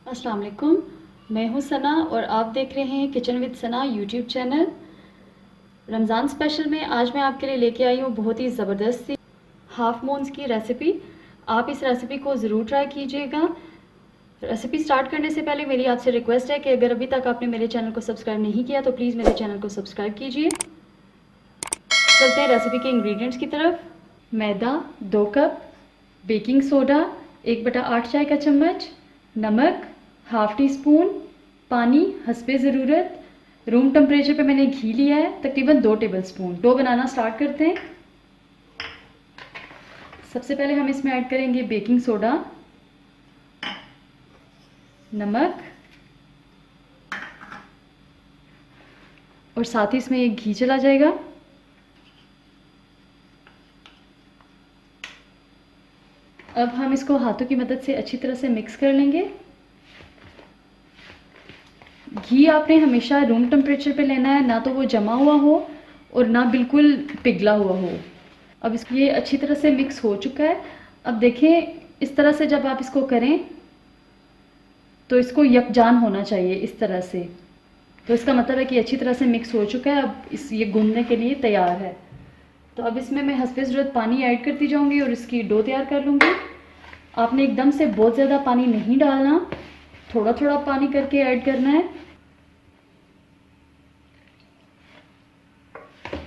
अस्सलाम वालेकुम। मैं हूँ सना और आप देख रहे हैं kitchen with Sana YouTube channel. Ramzan special में आज मैं आपके लिए लेके आई हूँ बहुत ही ज़बरदस्त सी हाफ़ मोन्स की रेसिपी। आप इस रेसिपी को ज़रूर ट्राई कीजिएगा। रेसिपी स्टार्ट करने से पहले मेरी आपसे रिक्वेस्ट है कि अगर अभी तक आपने मेरे चैनल को सब्सक्राइब नहीं किया तो प्लीज़ मेरे चैनल को सब्सक्राइब कीजिए। चलते हैं रेसिपी के इंग्रेडिएंट्स की तरफ। मैदा 2 कप, बेकिंग सोडा 1/8 चाय का चम्मच, नमक हाफ़ टी स्पून, पानी हस्बे ज़रूरत, रूम टेम्परेचर पे मैंने घी लिया है तकरीबन 2 टेबल स्पून। डो बनाना स्टार्ट करते हैं। सबसे पहले हम इसमें ऐड करेंगे बेकिंग सोडा, नमक और साथ ही इसमें एक घी चला जाएगा। अब हम इसको हाथों की मदद से अच्छी तरह से मिक्स कर लेंगे। घी आपने हमेशा रूम टेम्परेचर पे लेना है, ना तो वो जमा हुआ हो और ना बिल्कुल पिघला हुआ हो। अब इसको ये अच्छी तरह से मिक्स हो चुका है। अब देखें, इस तरह से जब आप इसको करें तो इसको यकजान होना चाहिए इस तरह से। तो इसका मतलब है कि अच्छी तरह से मिक्स हो चुका है। अब ये गूंदने के लिए तैयार है। तो अब इसमें मैं हस्बे ज़रूरत पानी ऐड करती जाऊंगी और इसकी डो तैयार कर लूँगी। आपने एकदम से बहुत ज़्यादा पानी नहीं डालना, थोड़ा थोड़ा पानी करके ऐड करना है।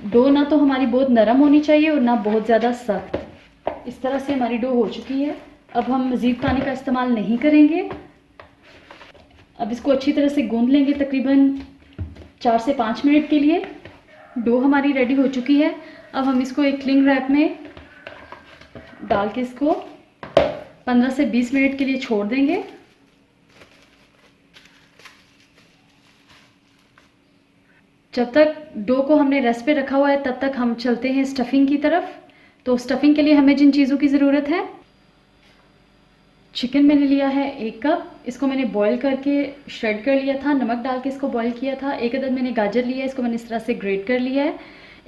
डो ना तो हमारी बहुत नरम होनी चाहिए और ना बहुत ज़्यादा सख्त। इस तरह से हमारी डो हो चुकी है। अब हम मज़ीद पानी का इस्तेमाल नहीं करेंगे। अब इसको अच्छी तरह से गूंद लेंगे तकरीबन 4 से 5 मिनट के लिए। डो हमारी रेडी हो चुकी है। अब हम इसको एक क्लिंग रैप में डाल के इसको 15 से 20 मिनट के लिए छोड़ देंगे। जब तक डो को हमने रेस्ट पे रखा हुआ है तब तक हम चलते हैं स्टफिंग की तरफ। तो स्टफिंग के लिए हमें जिन चीज़ों की ज़रूरत है, चिकन मैंने लिया है 1 कप। इसको मैंने बॉईल करके श्रेड कर लिया था, नमक डाल के इसको बॉईल किया था। 1 अदद मैंने गाजर लिया है, इसको मैंने इस तरह से ग्रेट कर लिया है।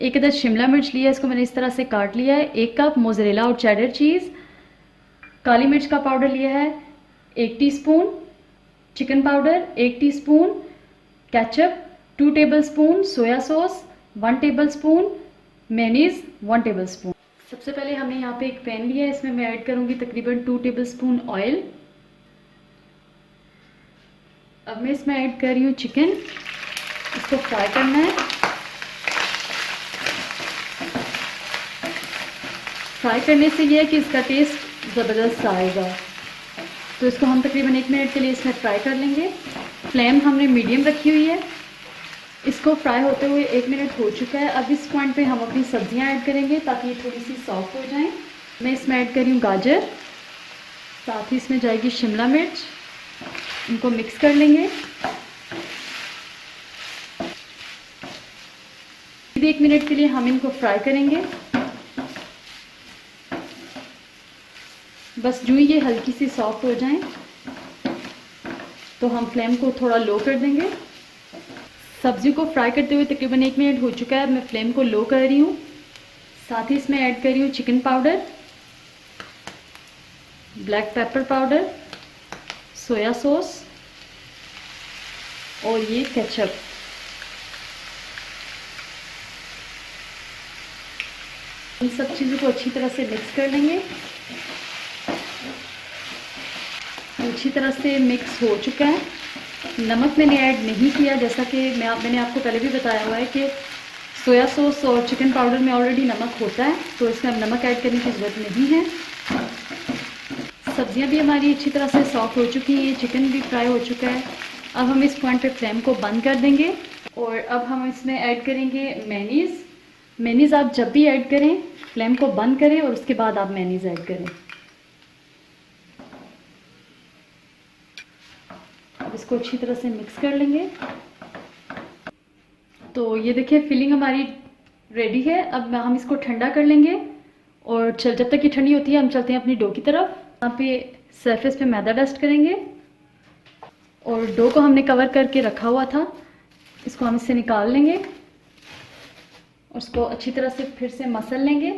1 अदद शिमला मिर्च लिया है, इसको मैंने इस तरह से काट लिया है। 1 कप मोज़रेला और चेडर चीज़। काली मिर्च का पाउडर लिया है 1 teaspoon, chicken powder 1 teaspoon, ketchup 2 tablespoon, soya sauce 1 tablespoon, mayonnaise 1 tablespoon. सबसे पहले हमने यहाँ पे एक पैन लिया है, इसमें मैं ऐड करूँगी तकरीबन 2 टेबलस्पून ऑयल। अब मैं इसमें ऐड कर रही हूँ चिकन। इसको फ्राई करना है। फ्राई करने से ये है कि इसका टेस्ट ज़बरदस्त आएगा। तो इसको हम तकरीबन 1 मिनट के लिए इसमें फ्राई कर लेंगे। फ्लेम हमने मीडियम रखी हुई है। इसको फ्राई होते हुए 1 मिनट हो चुका है। अब इस पॉइंट पे हम अपनी सब्जियां ऐड करेंगे ताकि ये थोड़ी सी सॉफ्ट हो जाएं। मैं इसमें ऐड कर रही हूँ गाजर, साथ ही इसमें जाएगी शिमला मिर्च। इनको मिक्स कर लेंगे। 1 मिनट के लिए हम इनको फ्राई करेंगे। बस जो ये हल्की सी सॉफ्ट हो जाएं तो हम फ्लेम को थोड़ा लो कर देंगे। सब्जी को फ्राई करते हुए तकरीबन 1 मिनट हो चुका है। मैं फ्लेम को लो कर रही हूँ। साथ ही इसमें ऐड कर रही हूँ chicken powder, black pepper powder, soya sauce और ये केचप। इन सब चीज़ों को अच्छी तरह से मिक्स कर लेंगे। अच्छी तरह से मिक्स हो चुका है। नमक मैंने ऐड नहीं किया, जैसा कि मैंने आपको पहले भी बताया हुआ है कि सोया सॉस और चिकन पाउडर में ऑलरेडी नमक होता है, तो इसमें अब नमक ऐड करने की ज़रूरत नहीं है। सब्जियां भी हमारी अच्छी तरह से सॉफ्ट हो चुकी हैं, चिकन भी फ्राई हो चुका है। अब हम इस पॉइंट पे फ्लेम को बंद कर देंगे और अब हम इसमें ऐड करेंगे मेयोनीज़। मेयोनीज़ आप जब भी ऐड करें फ्लेम को बंद करें और उसके बाद आप मेयोनीज़ ऐड करें। अब इसको अच्छी तरह से मिक्स कर लेंगे। तो ये देखिए फिलिंग हमारी रेडी है। अब हम इसको ठंडा कर लेंगे और जब तक ये ठंडी होती है हम चलते हैं अपनी डो की तरफ। यहाँ पे सरफेस पे मैदा डस्ट करेंगे और डो को हमने कवर करके रखा हुआ था, इसको हम इससे निकाल लेंगे और उसको अच्छी तरह से फिर से मसल लेंगे।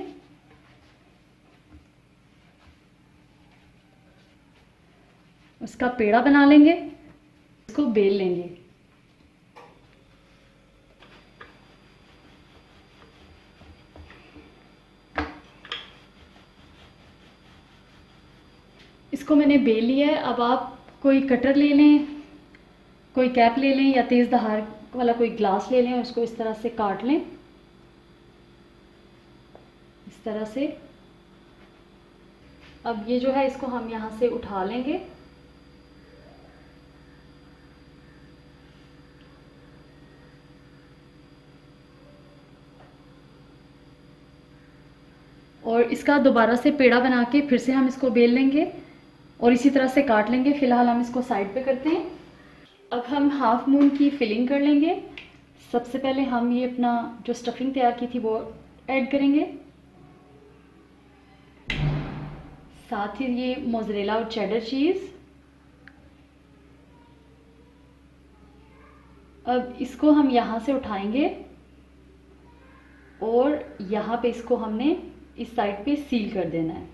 उसका पेड़ा बना लेंगे, इसको बेल लेंगे। इसको मैंने बेल लिया है। अब आप कोई कटर ले लें, कोई कैप ले लें या तेज़ धार वाला कोई ग्लास ले लें और उसको इस तरह से काट लें, इस तरह से। अब ये जो है इसको हम यहाँ से उठा लेंगे। और इसका दोबारा से पेड़ा बना के फिर से हम इसको बेल लेंगे और इसी तरह से काट लेंगे। फ़िलहाल हम इसको साइड पे करते हैं। अब हम हाफ मून की फिलिंग कर लेंगे। सबसे पहले हम ये अपना जो स्टफिंग तैयार की थी वो ऐड करेंगे, साथ ही ये मोज़रेला और चेडर चीज़। अब इसको हम यहाँ से उठाएंगे और यहाँ पे इसको हमने इस साइड पे सील कर देना है।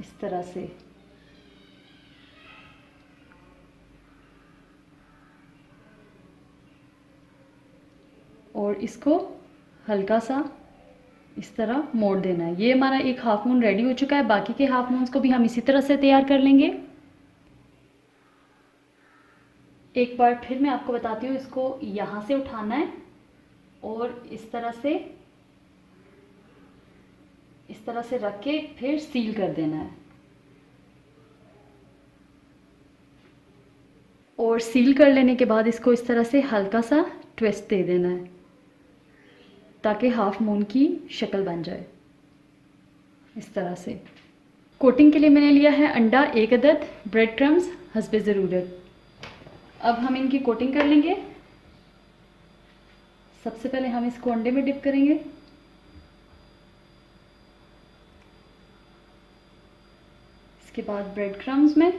इस तरह से। और इसको हल्का सा इस तरह मोड़ देना है। ये हमारा एक हाफ मून रेडी हो चुका है। बाकी के हाफ मून्स को भी हम इसी तरह से तैयार कर लेंगे। एक बार फिर मैं आपको बताती हूँ, इसको यहाँ से उठाना है और इस तरह से रख के फिर सील कर देना है। और सील कर लेने के बाद इसको इस तरह से हल्का सा ट्विस्ट दे देना है ताकि हाफ मून की शक्ल बन जाए। इस तरह से कोटिंग के लिए मैंने लिया है अंडा 1 अदद, ब्रेड क्रम्स हस्बे ज़रूरत। अब हम इनकी कोटिंग कर लेंगे। सबसे पहले हम इसको अंडे में डिप करेंगे, इसके बाद ब्रेड क्रम्स में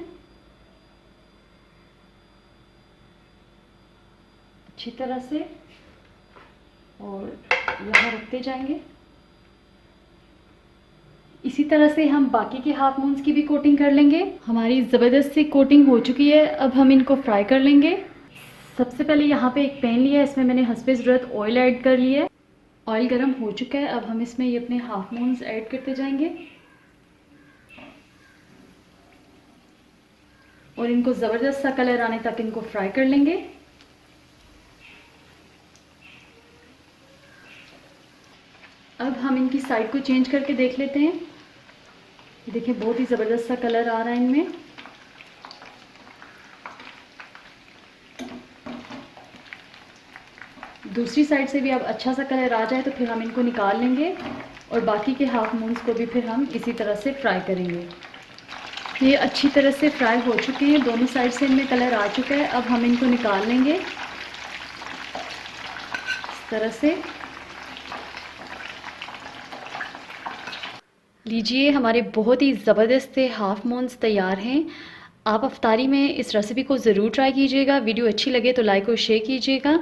अच्छी तरह से और यहाँ रखते जाएंगे। इसी तरह से हम बाकी के हाफ मून्स की भी कोटिंग कर लेंगे। हमारी ज़बरदस्त सी कोटिंग हो चुकी है। अब हम इनको फ्राई कर लेंगे। सबसे पहले यहाँ पे एक पैन लिया है, इसमें मैंने हस्बे ज़रूरत ऑयल ऐड कर लिया है। ऑयल गर्म हो चुका है। अब हम इसमें ये अपने हाफ मून्स ऐड करते जाएंगे और इनको ज़बरदस्त सा कलर आने तक इनको फ्राई कर लेंगे। अब हम इनकी साइड को चेंज करके देख लेते हैं। देखिए बहुत ही ज़बरदस्त सा कलर आ रहा है इनमें। दूसरी साइड से भी अब अच्छा सा कलर आ जाए तो फिर हम इनको निकाल लेंगे और बाकी के हाफ मून्स को भी फिर हम इसी तरह से फ्राई करेंगे। ये अच्छी तरह से फ्राई हो चुके हैं, दोनों साइड से इनमें कलर आ चुका है। अब हम इनको निकाल लेंगे इस तरह से। लीजिए हमारे बहुत ही ज़बरदस्त से हाफ मून्स तैयार हैं। आप अफ्तारी में इस रेसिपी को ज़रूर ट्राई कीजिएगा। वीडियो अच्छी लगे तो लाइक और शेयर कीजिएगा।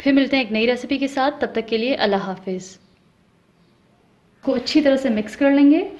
फिर मिलते हैं एक नई रेसिपी के साथ। तब तक के लिए अल्लाह हाफिज़। को अच्छी तरह से मिक्स कर लेंगे।